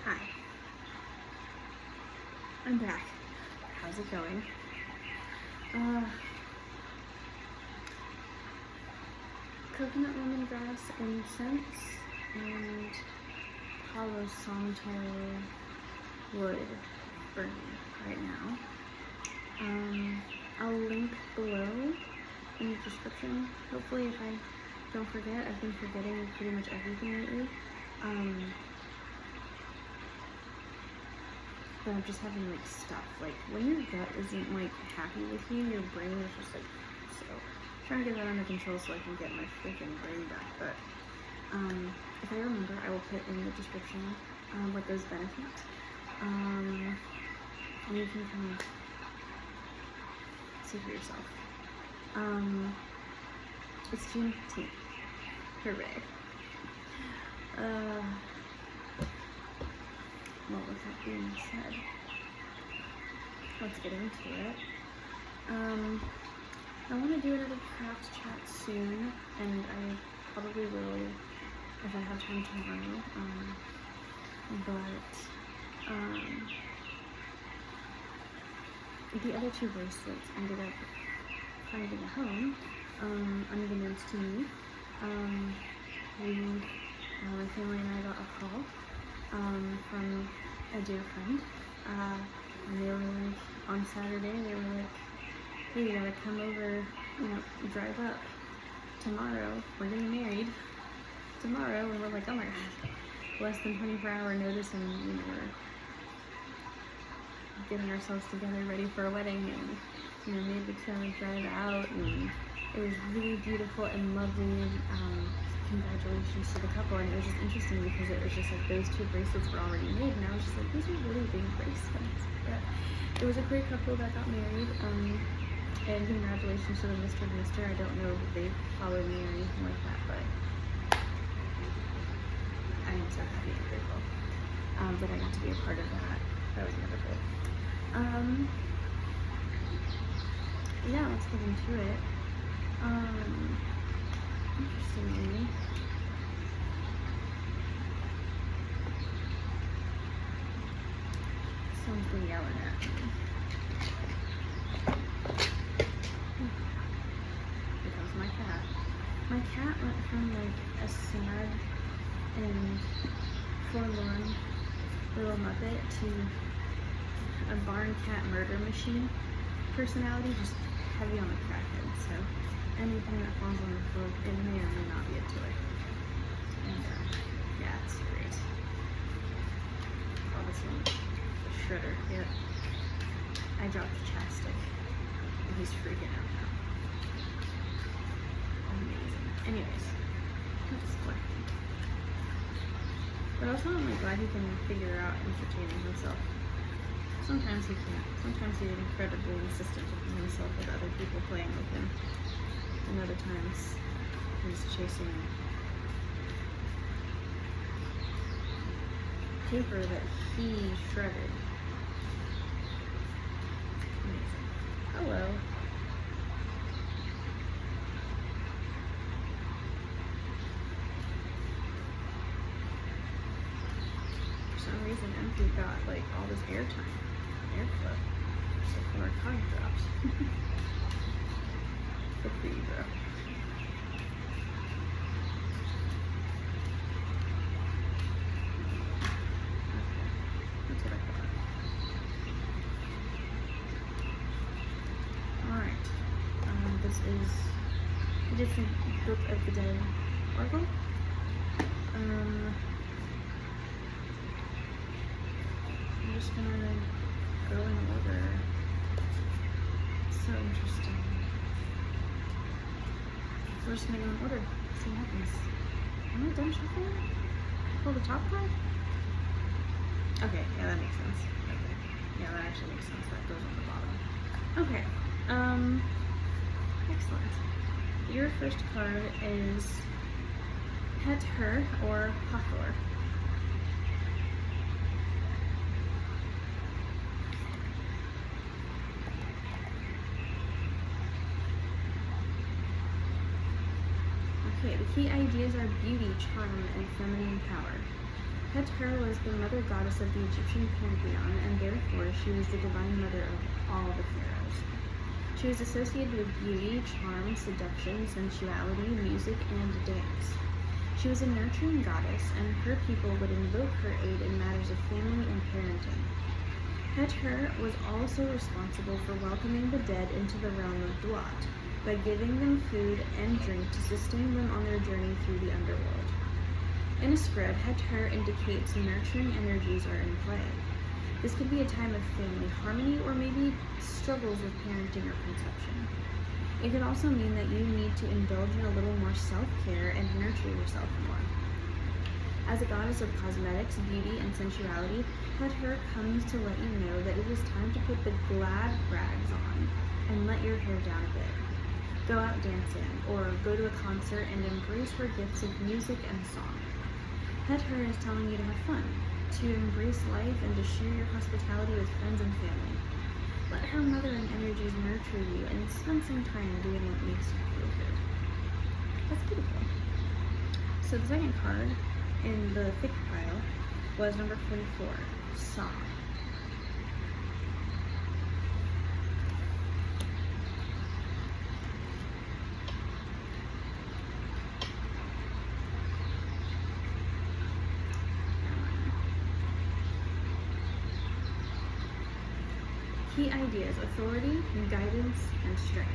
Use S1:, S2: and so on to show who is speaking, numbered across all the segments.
S1: Hi, I'm back. How's it going? Coconut lemongrass incense and Palo santo wood burning right now. I'll link below in the description. Hopefully, if I don't forget, I've been forgetting pretty much everything lately. But I'm just having like stuff. Like when your gut isn't like happy with you, your brain is just like so. I'm trying to get that under control so I can get my freaking brain back. But if I remember, I will put in the description what those benefit. And you can kind of see for yourself. It's June 15th. Hooray. Well, with that being said, let's get into it. I want to do another craft chat soon, and I probably will if I have time tomorrow. The other two bracelets ended up finding a home, unbeknownst to me. My family and I got a call from a dear friend, and they were like, on Saturday, they were like, hey, you gotta come over, drive up tomorrow, we're getting married tomorrow, and we're like, oh my god, less than 24-hour notice, and we're getting ourselves together, ready for a wedding, and made the drive out, and it was really beautiful and lovely, and congratulations to the couple. And it was just interesting because it was just like those two bracelets were already made, and I was just like, these are really big bracelets. But it was a great couple that got married, and congratulations to the Mr. and Mr. I don't know if they followed me or anything like that, but I am so happy and grateful that I got to be a part of that. That was wonderful. Yeah, let's get into it. Interestingly, someone's been yelling at me. Here comes my cat. My cat went from like a sad and forlorn little muppet to a barn cat murder machine personality, just heavy on the crackhead. So anything that falls on the floor, it may or may not be a toy. And yeah, it's great. Oh, this one, the shredder. Yep. I dropped the chapstick, and he's freaking out now. Amazing. Anyways, that's collecting. But also, I'm like glad he can figure out entertaining himself. Sometimes he can't. Sometimes he's incredibly insistent with himself with other people playing with him. And other times he's chasing paper that he shredded. Amazing. Hello. For some reason, Empty got like all this airtime. Airflow. So our card drops. Good for you, bro. Okay. That's what I thought. Alright. This is a different Book of the Dead Oracle. I'm just gonna go in order. It's so interesting. We're just gonna go in order. See what happens. Am I done shuffling? Pull the top card? Okay, yeah, that makes sense. Okay. Yeah, that actually makes sense. That goes on the bottom. Okay. Excellent. Your first card is Pet Her or Hathor. Okay, the key ideas are beauty, charm, and feminine power. Het-Her was the mother goddess of the Egyptian pantheon, and therefore she was the divine mother of all the pharaohs. She was associated with beauty, charm, seduction, sensuality, music, and dance. She was a nurturing goddess, and her people would invoke her aid in matters of family and parenting. Het-Her was also responsible for welcoming the dead into the realm of Duat by giving them food and drink to sustain them on their journey through the underworld. In a spread, Het-Her indicates nurturing energies are in play. This could be a time of family harmony or maybe struggles with parenting or conception. It could also mean that you need to indulge in a little more self-care and nurture yourself more. As a goddess of cosmetics, beauty, and sensuality, Het-Her comes to let you know that it is time to put the glad rags on and let your hair down a bit. Go out dancing, or go to a concert and embrace her gifts of music and song. Het-Her is telling you to have fun, to embrace life, and to share your hospitality with friends and family. Let her mothering energies nurture you and spend some time doing what makes you feel good. That's beautiful. So the second card in the thick pile was number 44, Sa. Key ideas: authority, guidance, and strength.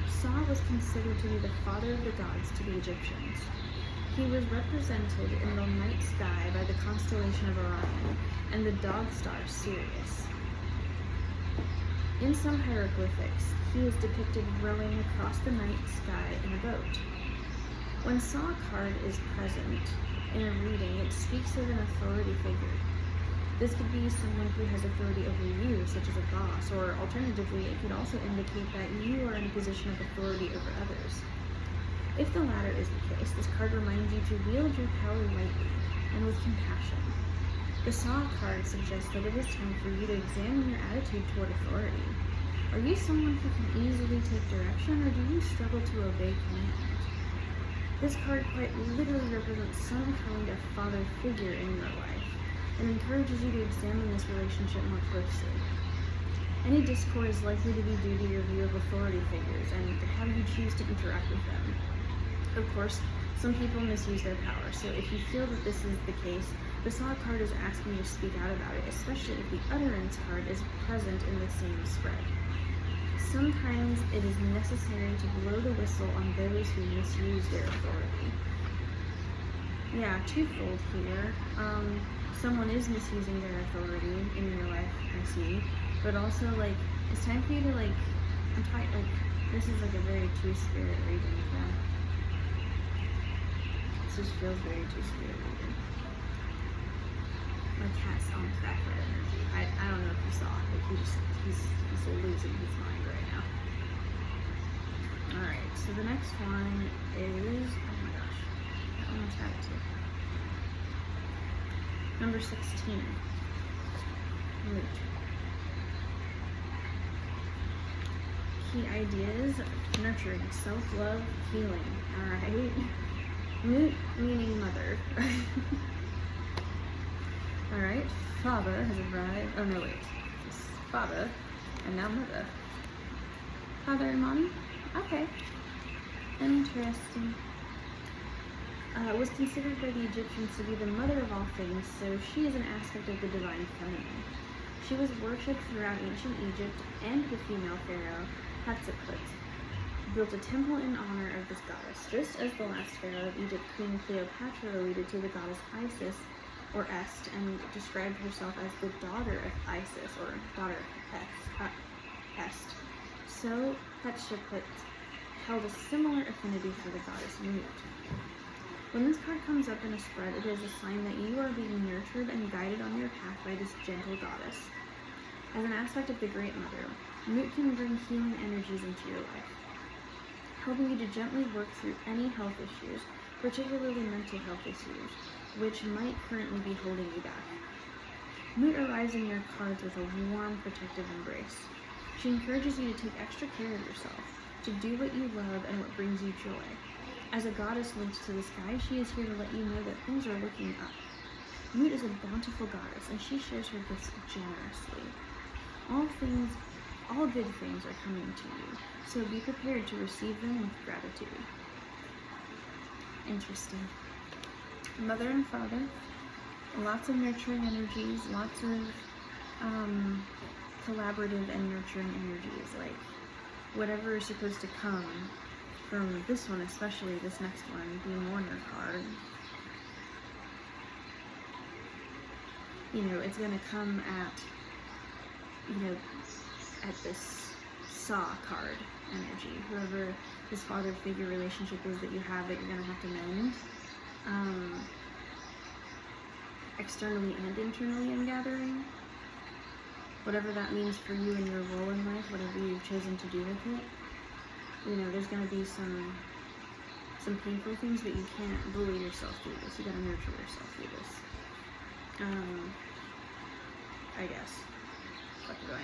S1: Sa was considered to be the father of the gods to the Egyptians. He was represented in the night sky by the constellation of Orion and the dog star Sirius. In some hieroglyphics, he is depicted rowing across the night sky in a boat. When Sa card is present in a reading, it speaks of an authority figure. This could be someone who has authority over you, such as a boss, or alternatively, it could also indicate that you are in a position of authority over others. If the latter is the case, this card reminds you to wield your power lightly and with compassion. The Sa card suggests that it is time for you to examine your attitude toward authority. Are you someone who can easily take direction, or do you struggle to obey command? This card quite literally represents some kind of father figure in your life, and encourages you to examine this relationship more closely. Any discord is likely to be due to your view of authority figures and how you choose to interact with them. Of course, some people misuse their power, so if you feel that this is the case, the Sa card is asking you to speak out about it, especially if the utterance card is present in the same spread. Sometimes it is necessary to blow the whistle on those who misuse their authority. Yeah, twofold here. Someone is misusing their authority in your life, I see, but also, like, it's time for you to, like, this is, like, a very two-spirit reading, yeah. This just feels very two-spirit reading. My cat's on cracker energy. I don't know if you saw it, but he's losing his mind right now. Alright, so the next one is, oh my gosh, I almost had it too. Number 16, Moot. Key ideas: nurturing, self-love, healing. Alright. Moot meaning mother. Alright, Father has arrived. Oh no, wait. It's Father, and now Mother. Father and Mommy? Okay. Interesting. Was considered by the Egyptians to be the mother of all things, so she is an aspect of the divine feminine. She was worshipped throughout ancient Egypt, and the female pharaoh, Hatshepsut, built a temple in honor of this goddess, just as the last pharaoh of Egypt, Queen Cleopatra, alluded to the goddess Isis, or Est, and described herself as the daughter of Isis, or daughter of Est. So Hatshepsut held a similar affinity for the goddess Mut. When this card comes up in a spread, it is a sign that you are being nurtured and guided on your path by this gentle goddess. As an aspect of the Great Mother, Mut can bring healing energies into your life, helping you to gently work through any health issues, particularly mental health issues, which might currently be holding you back. Mut arrives in your cards with a warm, protective embrace. She encourages you to take extra care of yourself, to do what you love and what brings you joy. As a goddess linked to the sky, she is here to let you know that things are looking up. Mut is a bountiful goddess, and she shares her gifts generously. All good things are coming to you, so be prepared to receive them with gratitude. Interesting. Mother and father, lots of nurturing energies, lots of collaborative and nurturing energies, like whatever is supposed to come from this one, especially this next one, the mourner card. You know, it's going to come at, you know, at this saw card energy. Whoever this father figure relationship is that you have that you're going to have to mend, externally and internally in gathering. Whatever that means for you and your role in life, whatever you've chosen to do with it, you know, there's going to be some painful things, but you can't bully yourself through this. You got to nurture yourself through this. I guess. What do I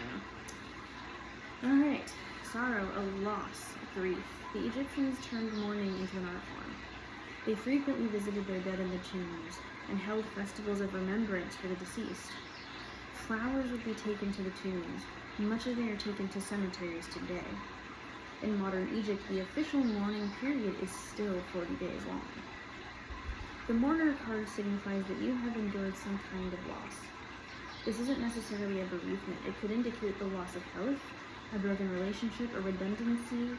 S1: know? Alright. Sorrow, a loss, grief. The Egyptians turned mourning into an art form. They frequently visited their dead in the tombs and held festivals of remembrance for the deceased. Flowers would be taken to the tombs, much as they are taken to cemeteries today. In modern Egypt, the official mourning period is still 40 days long. The mourner card signifies that you have endured some kind of loss. This isn't necessarily a bereavement. It could indicate the loss of health, a broken relationship, a redundancy,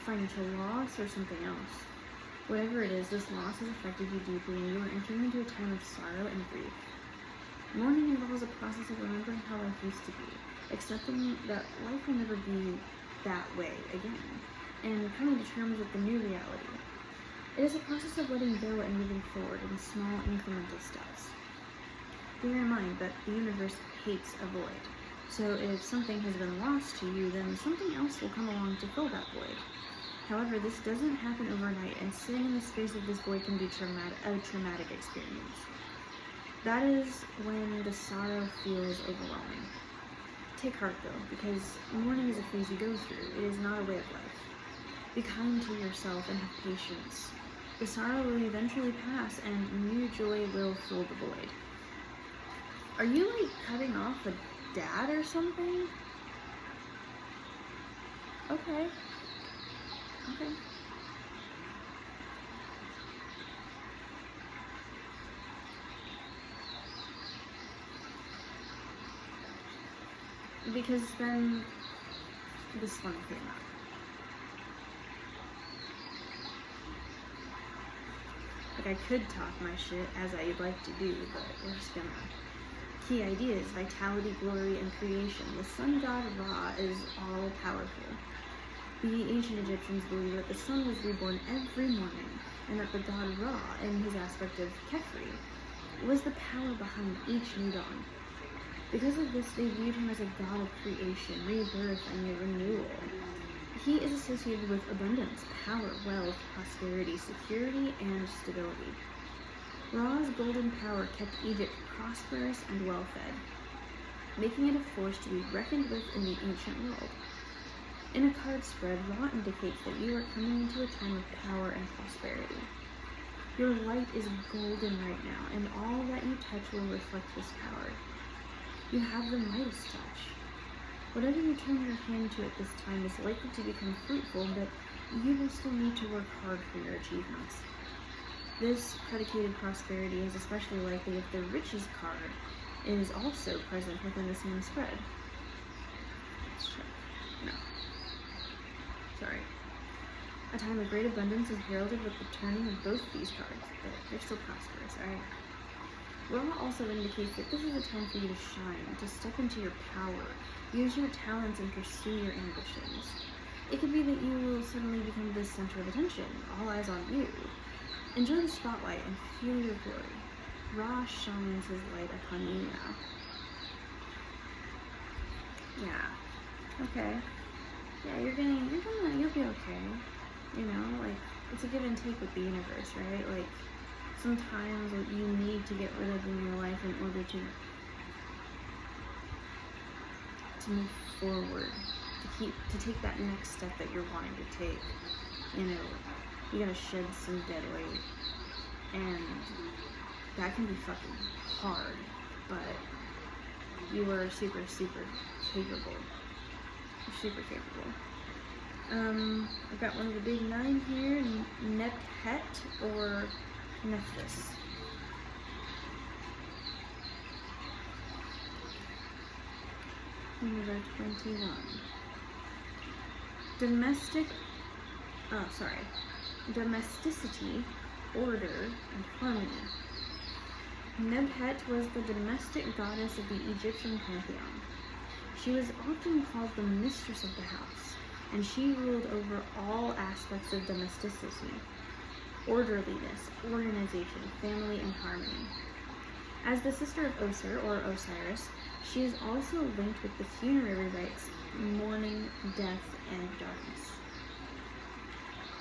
S1: financial loss, or something else. Whatever it is, this loss has affected you deeply, and you are entering into a time of sorrow and grief. Mourning involves a process of remembering how life used to be, accepting that life will never be that way again, and coming to terms with the new reality. It is a process of letting go and moving forward in small incremental steps. Bear in mind that the universe hates a void, so if something has been lost to you, then something else will come along to fill that void. However, this doesn't happen overnight, and sitting in the space of this void can be a traumatic experience. That is when the sorrow feels overwhelming. Take heart though, because mourning is a phase you go through. It is not a way of life. Be kind to yourself and have patience. The sorrow will eventually pass, and new joy will fill the void. Are you like cutting off a dad or something? Okay. Because then this one came up. Like, I could talk my shit as I'd like to do, but we're just gonna. Key ideas: vitality, glory, and creation. The sun god Ra is all powerful. The ancient Egyptians believed that the sun was reborn every morning, and that the god Ra, in his aspect of Kefri, was the power behind each new dawn. Because of this, they viewed him as a god of creation, rebirth, and renewal. He is associated with abundance, power, wealth, prosperity, security, and stability. Ra's golden power kept Egypt prosperous and well-fed, making it a force to be reckoned with in the ancient world. In a card spread, Ra indicates that you are coming into a time of power and prosperity. Your light is golden right now, and all that you touch will reflect this power. You have the Midas touch. Whatever you turn your hand to at this time is likely to become fruitful, but you will still need to work hard for your achievements. This predicated prosperity is especially likely if the Riches card is also present within the same spread. Let's check. No. Sorry. A time of great abundance is heralded with the turning of both these cards, but they're still prosperous, alright? Ra also indicates that this is a time for you to shine, to step into your power, use your talents, and pursue your ambitions. It could be that you will suddenly become the center of attention, all eyes on you. Enjoy the spotlight and feel your glory. Ra shines his light upon you now. Yeah. Okay. Yeah, you'll be okay. You know, like, it's a give and take with the universe, right? Like, sometimes what you need to get rid of in your life in order to move forward, to take that next step that you're wanting to take. You know, you gotta shed some dead weight, and that can be fucking hard, but you are super, super capable. You're super capable. I've got one of the big 9 here, Nephet or Nephthys. Number 21. Domesticity, order, and harmony. Nebhet was the domestic goddess of the Egyptian pantheon. She was often called the mistress of the house, and she ruled over all aspects of domesticity, orderliness, organization, family, and harmony. As the sister of Osir, or Osiris, she is also linked with the funerary rites, mourning, death, and darkness.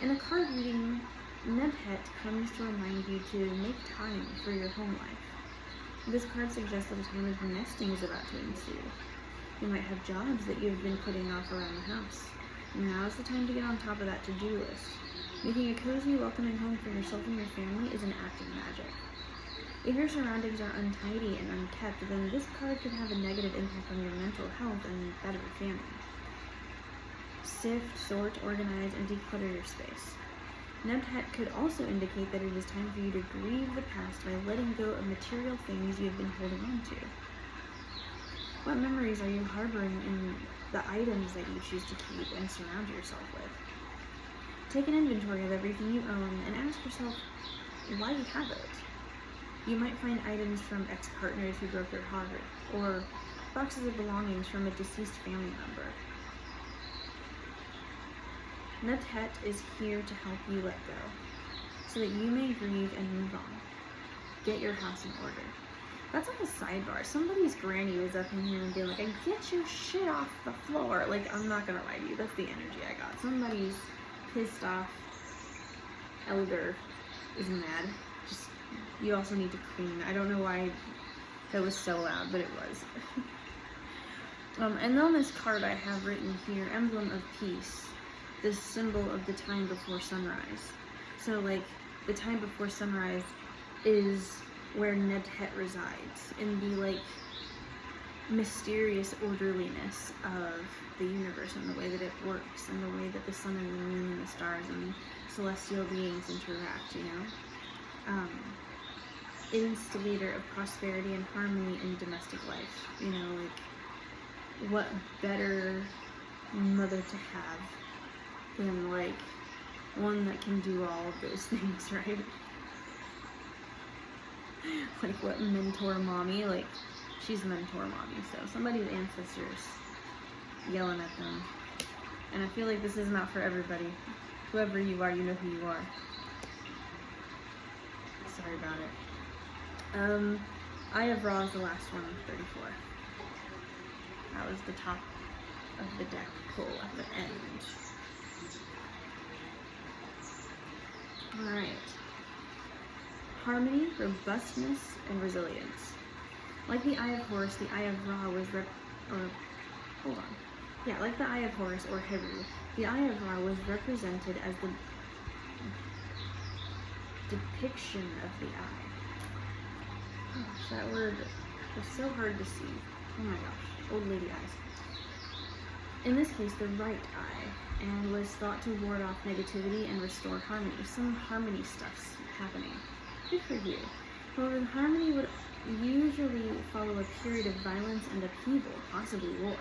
S1: In a card reading, Nebhet comes to remind you to make time for your home life. This card suggests that a time of nesting is about to ensue. You might have jobs that you've been putting off around the house. Now is the time to get on top of that to-do list. Making a cozy, welcoming home for yourself and your family is an act of magic. If your surroundings are untidy and unkept, then this card could have a negative impact on your mental health and that of your family. Sift, sort, organize, and declutter your space. Nebhet could also indicate that it is time for you to grieve the past by letting go of material things you have been holding on to. What memories are you harboring in the items that you choose to keep and surround yourself with? Take an inventory of everything you own and ask yourself why you have it. You might find items from ex-partners who broke your heart, or boxes of belongings from a deceased family member. Nebhet is here to help you let go, so that you may grieve and move on. Get your house in order. That's like a sidebar. Somebody's granny was up in here and being like, get your shit off the floor. Like, I'm not gonna lie to you, that's the energy I got. Somebody's pissed off elder is mad. Just, you also need to clean. I don't know why that was so loud, but it was. And on this card I have written here, emblem of peace. This symbol of the time before sunrise. So like the time before sunrise is where Nebhet resides, in the like mysterious orderliness of the universe and the way that it works and the way that the sun and the moon and the stars and celestial beings interact, you know? Instigator of prosperity and harmony in domestic life. You know, like what better mother to have than like one that can do all of those things, right? Like what mentor mommy, like she's mentor mommy, so somebody's ancestors yelling at them. And I feel like this is not for everybody. Whoever you are, you know who you are. Sorry about it. Eye of Ra is the last one, 34. That was the top of the deck pull at the end. Alright. Harmony, robustness, and resilience. Like the Eye of Horus, the Eye of Ra was like the Eye of Horus or Heru, the Eye of Ra was represented as the depiction of the eye. Gosh, that word was so hard to see. Oh my gosh, old lady eyes. In this case, the right eye, and was thought to ward off negativity and restore harmony. Some harmony stuff's happening. Good for you. However, the harmony would usually follow a period of violence and upheaval, possibly war.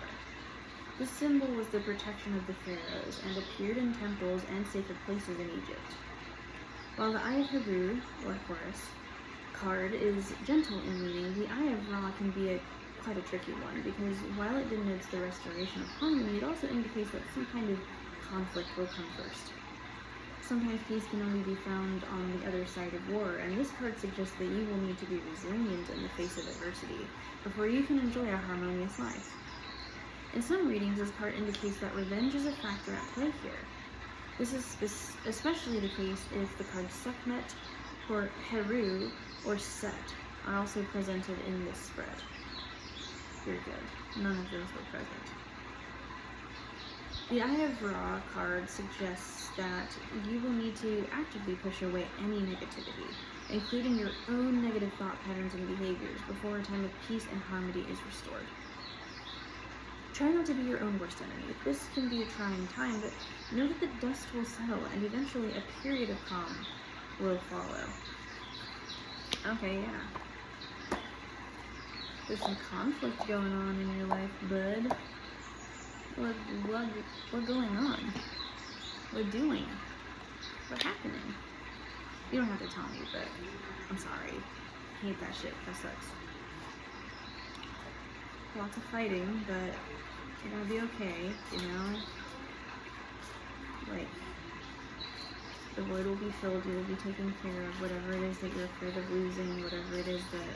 S1: This symbol was the protection of the pharaohs and appeared in temples and sacred places in Egypt. While the Eye of Heru, or Horus, card is gentle in meaning, the Eye of Ra can be quite a tricky one, because while it denotes the restoration of harmony, it also indicates that some kind of conflict will come first. Sometimes peace can only be found on the other side of war, and this card suggests that you will need to be resilient in the face of adversity before you can enjoy a harmonious life. In some readings, this card indicates that revenge is a factor at play here. This is especially the case if the cards Sekhmet, or Heru, or Set are also presented in this spread. You're good. None of those were present. The Eye of Ra card suggests that you will need to actively push away any negativity, including your own negative thought patterns and behaviors, before a time of peace and harmony is restored. Try not to be your own worst enemy. This can be a trying time, but know that the dust will settle, and eventually a period of calm will follow. Okay, yeah. There's some conflict going on in your life, bud. What going on? What doing? What happening? You don't have to tell me, but I'm sorry. I hate that shit. That sucks. Lots of fighting, but you're gonna be okay, you know? Like, the void will be filled, you will be taken care of, whatever it is that you're afraid of losing, whatever it is that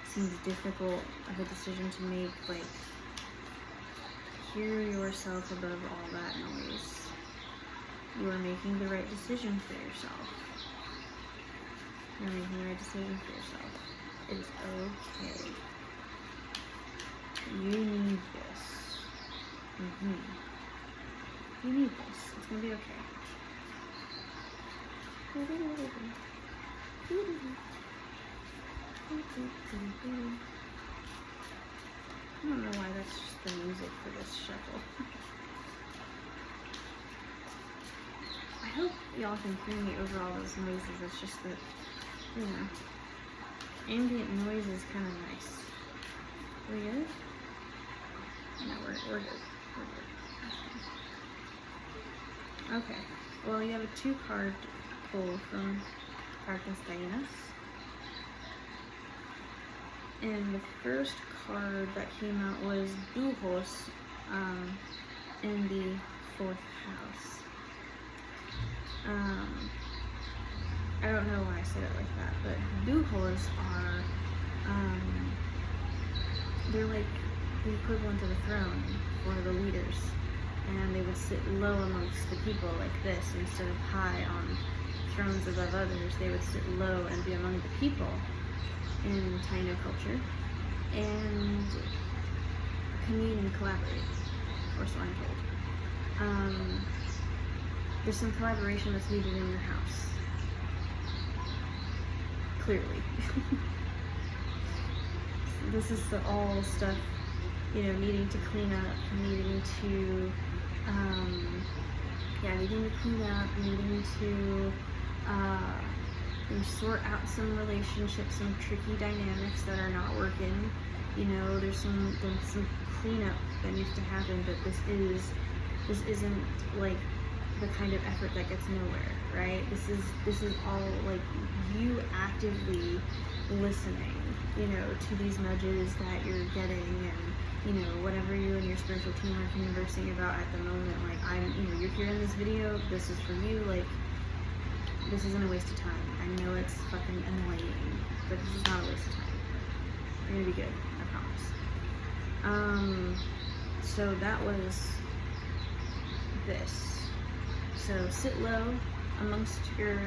S1: seems difficult of a decision to make, like, hear yourself above all that noise. You are making the right decision for yourself. You're making the right decision for yourself. It is okay. You need this. You need this. It's gonna be okay. I don't know why that's just the music for this shuffle. I hope y'all can hear me over all those noises. It's just that, you know, ambient noise is kind of nice. We good? No, we're good. We're good. Okay. Well, you have a 2-card pull from Cartas Tainas. And the first card that came out was Dujos in the 4th house. I don't know why I said it like that, but Dujos are, they're like the equivalent of a throne for the leaders. And they would sit low amongst the people like this, instead of high on thrones above others. They would sit low and be among the people in Taino culture, and commune and collaborate, or so I'm told. There's some collaboration that's needed in your house. Clearly. This is all stuff, you know, needing to clean up, needing to clean up, needing to sort out some relationships, some tricky dynamics that are not working. You know, there's some cleanup that needs to happen, but this isn't like the kind of effort that gets nowhere, right? This is all like you actively listening, you know, to these nudges that you're getting, and you know, whatever you and your spiritual team are conversing about at the moment. Like, you're hearing this video, this is for you. Like, this isn't a waste of time. I know it's fucking annoying, but this is not a waste of time. You're gonna be good, I promise. So that was this. So sit low amongst your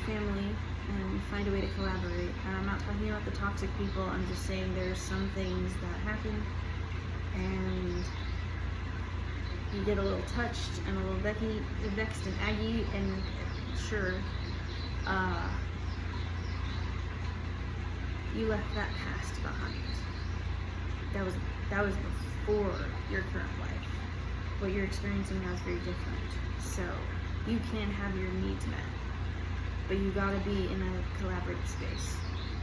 S1: family and find a way to collaborate. And I'm not talking about the toxic people, I'm just saying there's some things that happen and you get a little touched and a little vexed and aggy, and sure, you left that past behind. That was before your current life. What you're experiencing now is very different. So you can have your needs met, but you gotta be in a collaborative space.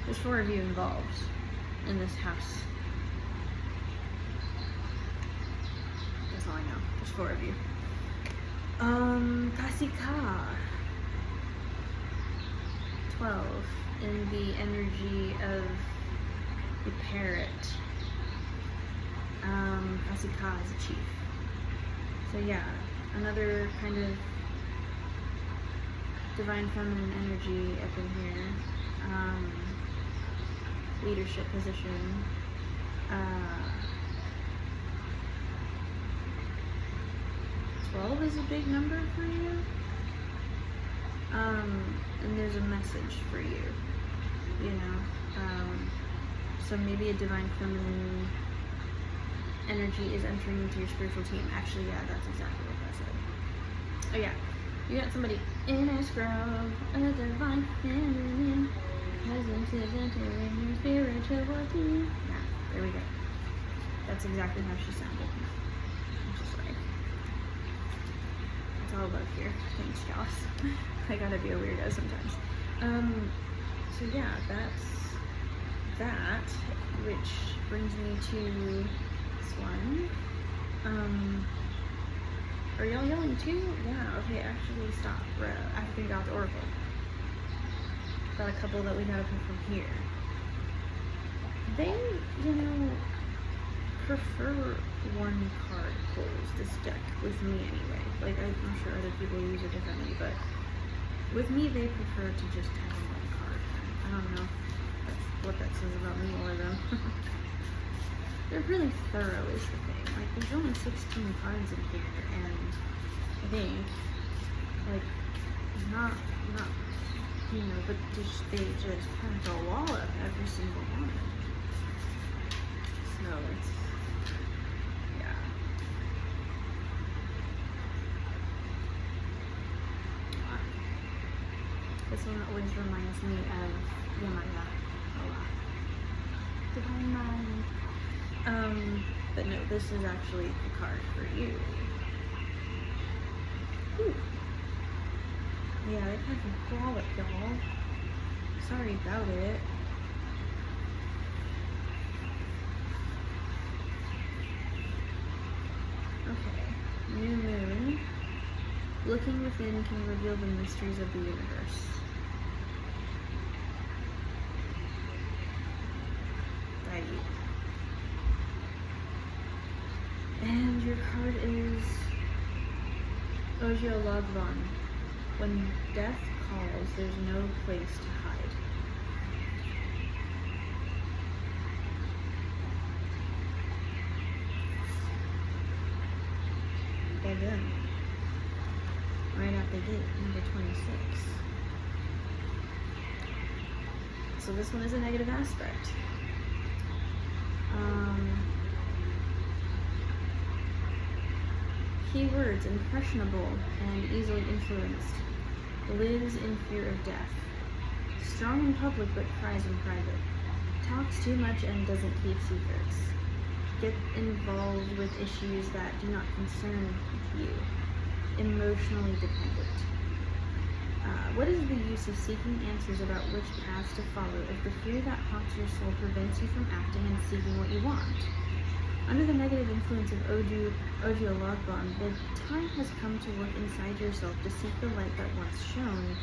S1: There's 4 of you involved in this house. That's all I know. There's 4 of you. Kasika. 12 in the energy of the parrot. Kasika is a chief. So yeah, another kind of divine feminine energy up in here. Leadership position. 12 is a big number for you. And there's a message for you, you know. So maybe a divine feminine energy is entering into your spiritual team. Actually, yeah, that's exactly what that said. Oh yeah, you got somebody In a scrub, a divine feminine presence is entering your spirituality. Yeah, there we go. That's exactly how she sounded. I'm so sorry. It's all love here. Thanks, Joss. I gotta be a weirdo sometimes. So yeah, that's that, which brings me to this one. Are y'all yelling too? Yeah, okay, actually stop. I have to figure out the oracle. Got a couple that we gotta pick from here. They, prefer one card pulls, this deck, with me anyway. Like, I'm sure other people use it differently, but with me, they prefer to just have one card. I don't know what that says about me or them. They're really thorough is the thing. Like, there's only 16 cards in here, and I think, like, not, but they just pack a wallop every single one. So it's, yeah. This one always reminds me of Yamaya a lot. Divine Mind. But no, this is actually the card for you. Ooh. Yeah, they kind of wallop, y'all. Sorry about it. Okay, new moon. Looking within can reveal the mysteries of the universe. Righty. And your card is Ojo Lagvan. When death calls, there's no place to hide. Again, right out the gate, number 26. So this one is a negative aspect. Keywords: impressionable and easily influenced. Lives in fear of death. Strong in public but cries in private. Talks too much and doesn't keep secrets. Get involved with issues that do not concern you. Emotionally dependent. What is the use of seeking answers about which paths to follow if the fear that haunts your soul prevents you from acting and seeking what you want? Under the negative influence of Ojo Lagvan, the time has come to look inside yourself to seek the light that once shone,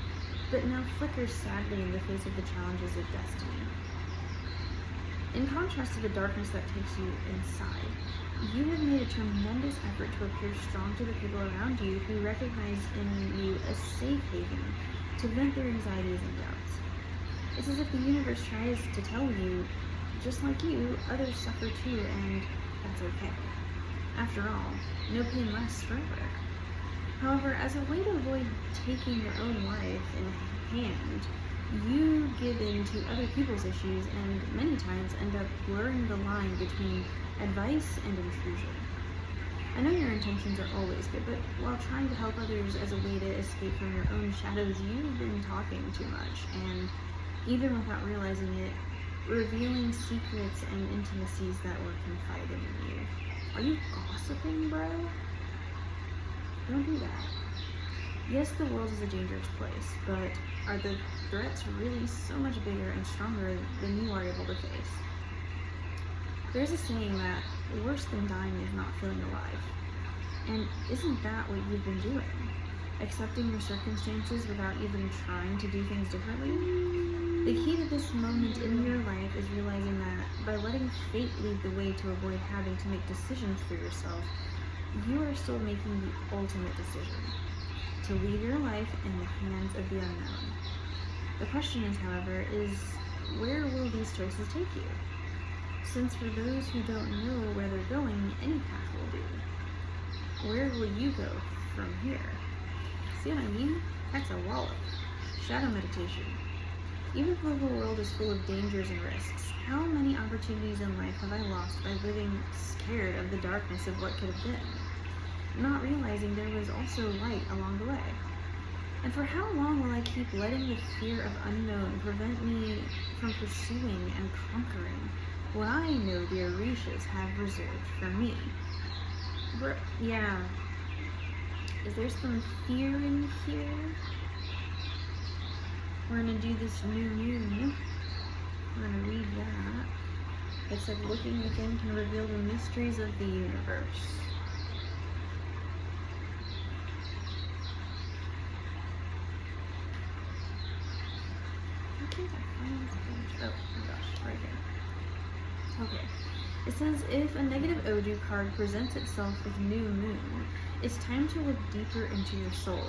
S1: but now flickers sadly in the face of the challenges of destiny. In contrast to the darkness that takes you inside, you have made a tremendous effort to appear strong to the people around you who recognize in you a safe haven to vent their anxieties and doubts. It's as if the universe tries to tell you, just like you, others suffer too, and that's okay. After all, no pain lasts forever. However, as a way to avoid taking your own life in hand, you give in to other people's issues and many times end up blurring the line between advice and intrusion. I know your intentions are always good, but while trying to help others as a way to escape from your own shadows, you've been talking too much, and even without realizing it, revealing secrets and intimacies that were confided in you. Are you gossiping, bro? Don't do that. Yes, the world is a dangerous place, but are the threats really so much bigger and stronger than you are able to face? There's a saying that worse than dying is not feeling alive. And isn't that what you've been doing? Accepting your circumstances without even trying to do things differently? The key to this moment in your life is realizing that by letting fate lead the way to avoid having to make decisions for yourself, you are still making the ultimate decision: to leave your life in the hands of the unknown. The question is, however, where will these choices take you? Since for those who don't know where they're going, any path will do. Where will you go from here? See what I mean? That's a wallop. Shadow meditation. Even though the world is full of dangers and risks, how many opportunities in life have I lost by living scared of the darkness of what could have been, not realizing there was also light along the way? And for how long will I keep letting the fear of unknown prevent me from pursuing and conquering what I know the Orishas have reserved for me? Yeah. Is there some fear in here? We're gonna do this new moon. I'm gonna read that. It said, looking within can reveal the mysteries of the universe. Oh my gosh, right here. Okay. It says, if a negative Odu card presents itself with new moon, it's time to look deeper into your soul,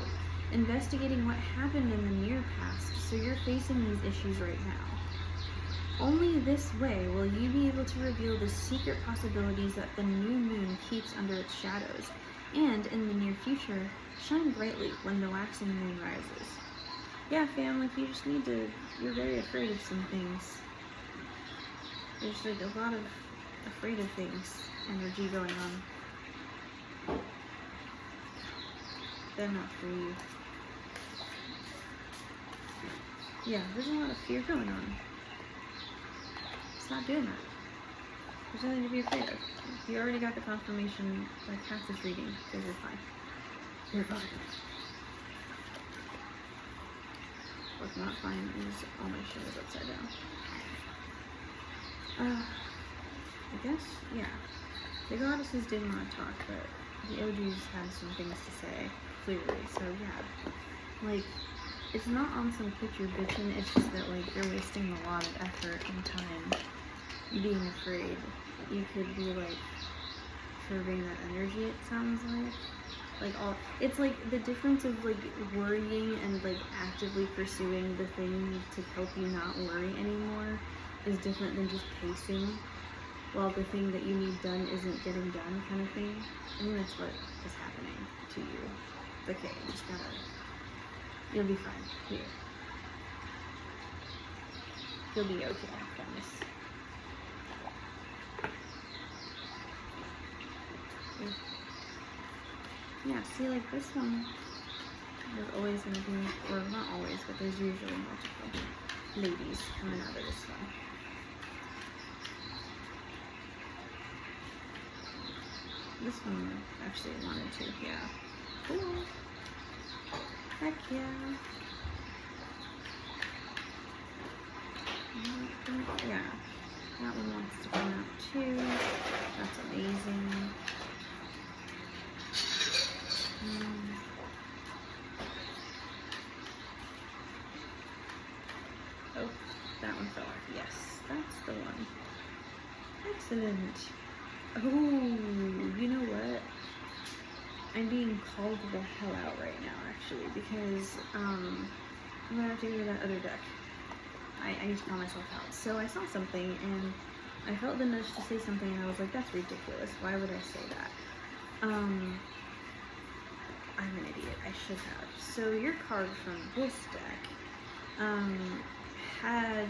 S1: investigating what happened in the near past so you're facing these issues right now. Only this way will you be able to reveal the secret possibilities that the new moon keeps under its shadows, and in the near future, shine brightly when the waxing moon rises. Yeah, fam, like you just need to, you're very afraid of some things. There's like a lot of afraid of things energy going on. They're not for you. Yeah, there's a lot of fear going on. Stop doing that. There's nothing to be afraid of. You already got the confirmation like half this reading, so you're fine. You're fine. What's not fine is all my shit is upside down. I guess, yeah. The goddesses didn't want to talk, but the Odus had some things to say, clearly, so yeah. Like, it's not on some picture bitchin', it's just that, like, you're wasting a lot of effort and time being afraid. You could be, like, curbing that energy, it sounds like. Like, it's like the difference of, like, worrying and, like, actively pursuing the thing to help you not worry anymore is different than just pacing while the thing that you need done isn't getting done, kind of thing. I think that's what is happening to you. Okay, just gotta, you'll be fine. Here. You'll be okay, I promise. Yeah, see, like this one, there's always going to be, or not always, but there's usually multiple ladies coming out of this one. This one actually wanted to, yeah. Cool. Heck yeah. Yeah, that one wants to come out too. That's amazing. Oh, that one fell off. Yes, that's the one. Excellent. Oh, you know what? I'm being called the hell out right now, actually, because I'm gonna have to go to that other deck. I need to call myself out. So I saw something and I felt the nudge to say something and I was like, that's ridiculous. Why would I say that? I'm an idiot. I should have. So your card from this deck had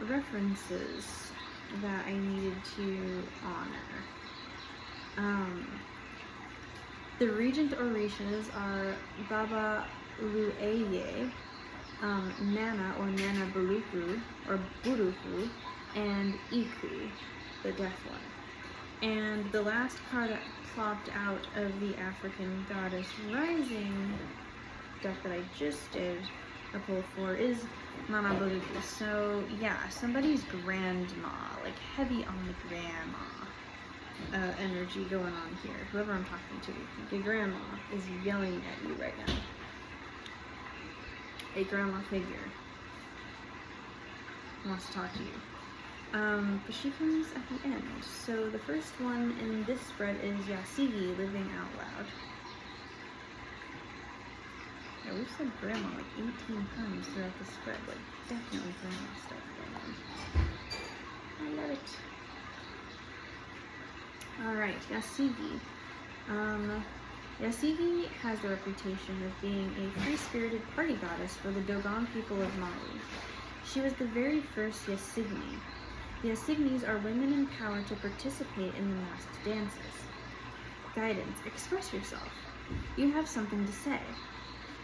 S1: references that I needed to honor. The Regent Orishas are Baba Lueye, Nana or Nana Buruku, or Buruku, and Iku, the Death One. And the last card that plopped out of the African Goddess Rising deck that I just did a pull for is Nana Buruku. So yeah, somebody's grandma, like heavy on the grandma energy going on here. Whoever I'm talking to, your grandma is yelling at you right now. A grandma figure wants to talk to you. But she comes at the end. So the first one in this spread is Yasigi, living out loud. Yeah, we've said grandma like 18 times throughout the spread. Like, definitely grandma stuff going on. I love it. Alright, Yasigi. Yasigi has the reputation of being a free-spirited party goddess for the Dogon people of Mali. She was the very first Yasigni. The Yasignis are women empowered to participate in the masked dances. Guidance. Express yourself. You have something to say.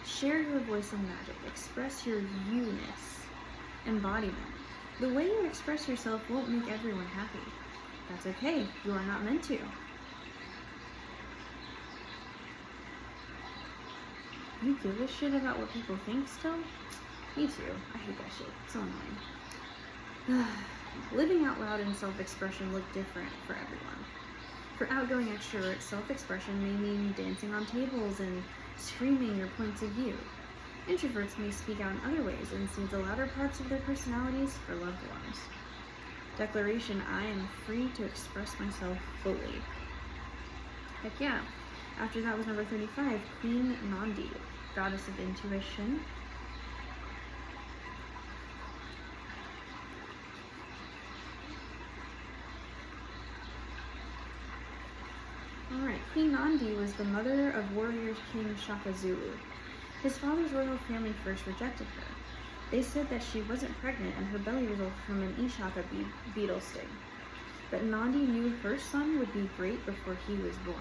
S1: Share your voice and magic. Express your you-ness. Embodiment. The way you express yourself won't make everyone happy. That's okay. You are not meant to. You give a shit about what people think still? Me too. I hate that shit. It's so annoying. Living out loud and self-expression look different for everyone. For outgoing extroverts, self-expression may mean dancing on tables and screaming your points of view. Introverts may speak out in other ways and save the louder parts of their personalities for loved ones. Declaration, I am free to express myself fully. Heck yeah. After that was number 35, Queen Nandi, goddess of intuition. Alright, Queen Nandi was the mother of warrior King Shaka Zulu. His father's royal family first rejected her. They said that she wasn't pregnant and her belly resulted from an Ishaka beetle sting. But Nandi knew her son would be great before he was born.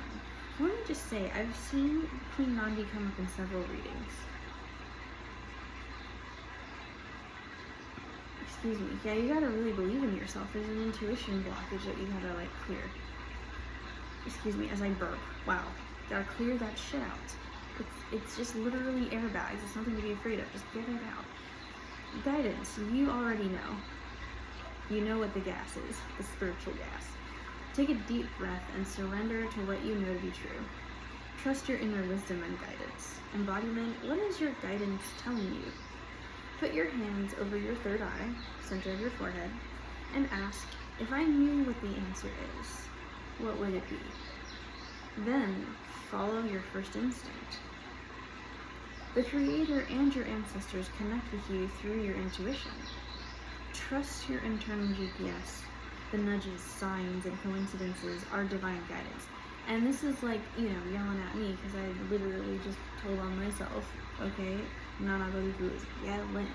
S1: Let me just say, I've seen Queen Nandi come up in several readings. Excuse me. Yeah, you gotta really believe in yourself. There's an intuition blockage that you gotta, like, clear. Excuse me, as I burp. Wow. Gotta clear that shit out. It's just literally airbags. It's nothing to be afraid of. Just get it out. Guidance. You already know. You know what the gas is. The spiritual gas. Take a deep breath and surrender to what you know to be true. Trust your inner wisdom and guidance. Embodiment. What is your guidance telling you? Put your hands over your third eye, center of your forehead, and ask, if I knew what the answer is, what would it be? Then, follow your first instinct. The Creator and your ancestors connect with you through your intuition. Trust your internal GPS. The nudges, signs, and coincidences are divine guidance. And this is like, yelling at me because I literally just told on myself, okay? Nana Baluku is yelling.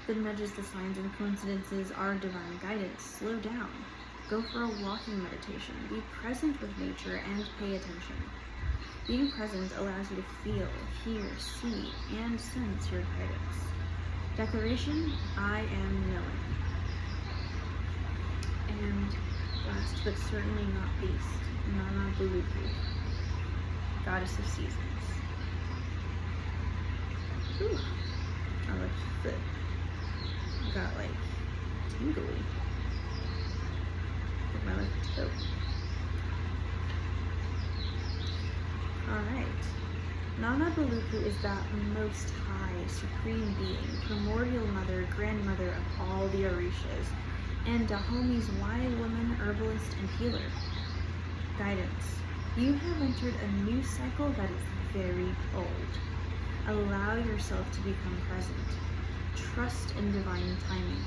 S1: The nudges, the signs, and coincidences are divine guidance. Slow down. Go for a walking meditation. Be present with nature and pay attention. Being present allows you to feel, hear, see, and sense your guidance. Declaration, I am knowing. And last but certainly not least, Nana Buluku, goddess of seasons. Ooh, I like the, got like tingly. Get my left toe. Alright. Nana Buluku is that most high, supreme being, primordial mother, grandmother of all the Orishas, and Dahomi's wise woman, herbalist, and healer. Guidance. You have entered a new cycle that is very old. Allow yourself to become present. Trust in divine timing.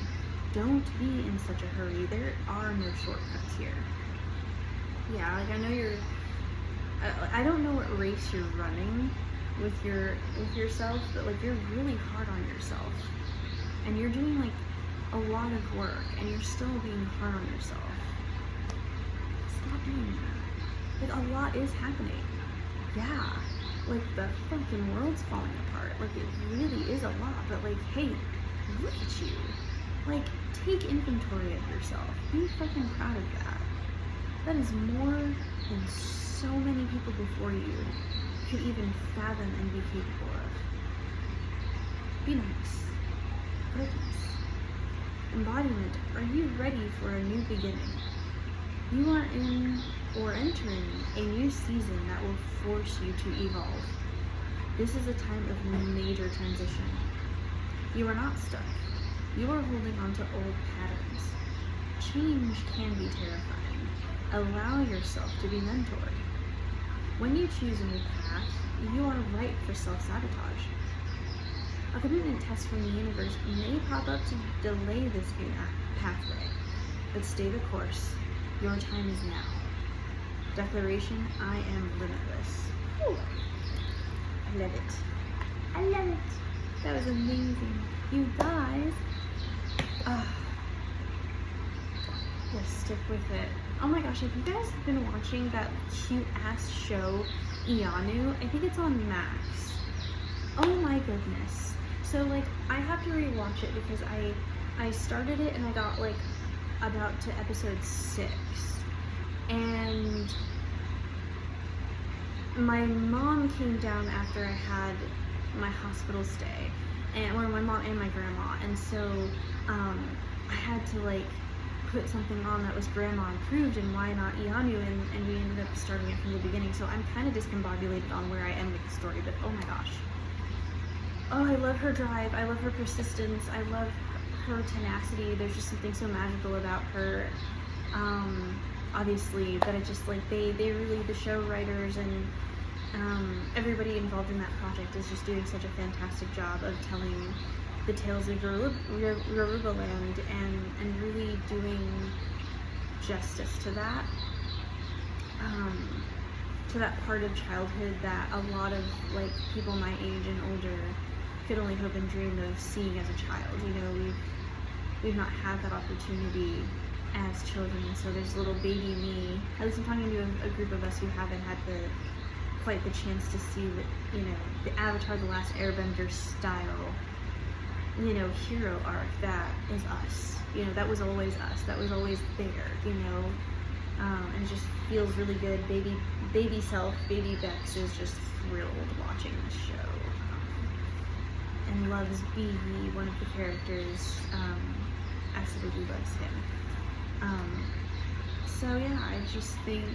S1: Don't be in such a hurry. There are no shortcuts here. Yeah, like I know I don't know what race you're running with yourself, but like you're really hard on yourself. And you're doing like a lot of work and you're still being hard on yourself. Stop doing that. Like a lot is happening. Yeah. Like the fucking world's falling apart. Like it really is a lot, but like, hey, look at you. Like, take inventory of yourself. Be fucking proud of that. That is more than so many people before you could even fathom and be capable of. Be nice. Goodness. Embodiment. Are you ready for a new beginning? You are in or entering a new season that will force you to evolve. This is a time of major transition. You are not stuck. You are holding on to old patterns. Change can be terrifying. Allow yourself to be mentored. When you choose a new path, you are ripe for self-sabotage. A commitment test from the universe may pop up to delay this new pathway, but stay the course. Your time is now. Declaration, I am limitless. Whew. I love it. I love it. That was amazing. You guys. Yeah. stick with it. Oh my gosh, have you guys been watching that cute ass show, Iyanu? I think it's on Max. Oh my goodness. So like, I have to rewatch it because I started it and I got like about to episode 6. And my mom came down after I had my hospital stay, and or my mom and my grandma, and so I had to like put something on that was grandma approved, and why not Iyanu, and we ended up starting it from the beginning. So I'm kind of discombobulated on where I am with the story, but oh my gosh. Oh, I love her drive, I love her persistence, I love her tenacity. There's just something so magical about her. Obviously, that it just like they really, the show writers and everybody involved in that project is just doing such a fantastic job of telling the tales of Yoruba land and really doing justice to that part of childhood that a lot of like people my age and older could only hope and dream of seeing as a child. You know, we've not had that opportunity as children, and so there's little baby me, at least I'm talking to a group of us who haven't had quite the chance to see the, you know, the Avatar The Last Airbender style, you know, hero arc that is us. You know, that was always us, that was always there, you know, and it just feels really good. Baby Bex is just thrilled watching this show, and loves Bibi, one of the characters, absolutely loves him. So yeah, I just think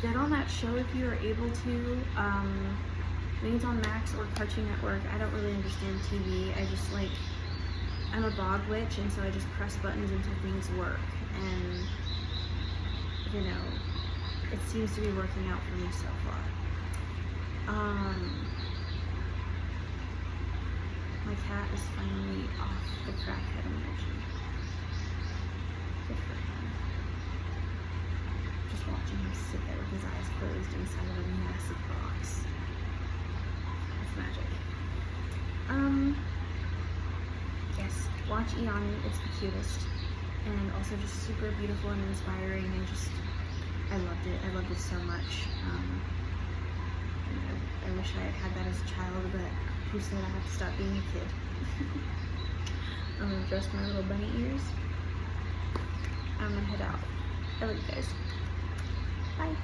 S1: get on that show if you are able to. I think it's on Max or Cartoon Network. I don't really understand TV. I just like, I'm a bog witch, and so I just press buttons until things work, and you know, it seems to be working out for me so far. My cat is finally off the crackhead emoji. Good for him. Just watching him sit there with his eyes closed inside of a massive box. It's magic. Yes, watch Iyanu, it's the cutest. And also just super beautiful and inspiring, and just, I loved it. I loved it so much. I wish I had that as a child, but who said I have to stop being a kid? I'm gonna dress my little bunny ears. I'm gonna head out. I love you guys. Bye.